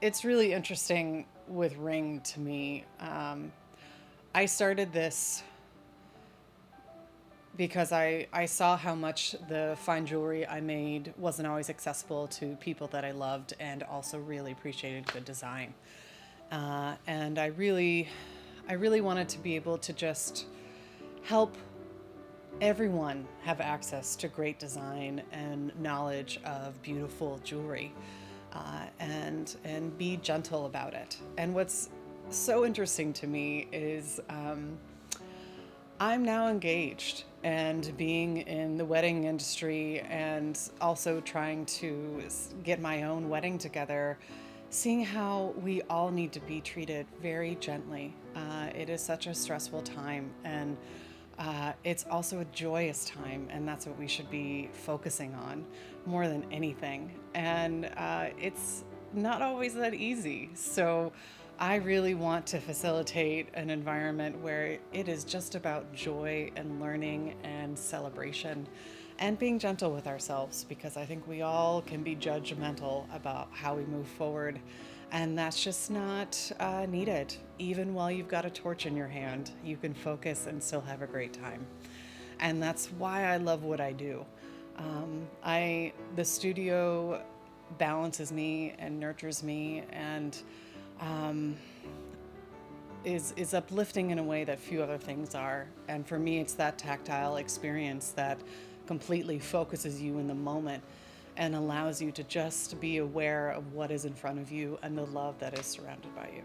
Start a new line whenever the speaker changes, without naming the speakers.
it's really interesting with Ring to me. I started this because I saw how much the fine jewelry I made wasn't always accessible to people that I loved and also really appreciated good design. And I really wanted to be able to just help everyone have access to great design and knowledge of beautiful jewelry, and be gentle about it. And what's so interesting to me is I'm now engaged and being in the wedding industry and also trying to get my own wedding together, seeing how we all need to be treated very gently. It is such a stressful time, and it's also a joyous time, and that's what we should be focusing on more than anything. And it's not always that easy. So I really want to facilitate an environment where it is just about joy and learning and celebration and being gentle with ourselves, because I think we all can be judgmental about how we move forward. And that's just not needed. Even while you've got a torch in your hand, you can focus and still have a great time. And that's why I love what I do. The studio balances me and nurtures me, and is uplifting in a way that few other things are. And for me, it's that tactile experience that completely focuses you in the moment and allows you to just be aware of what is in front of you and the love that is surrounded by you.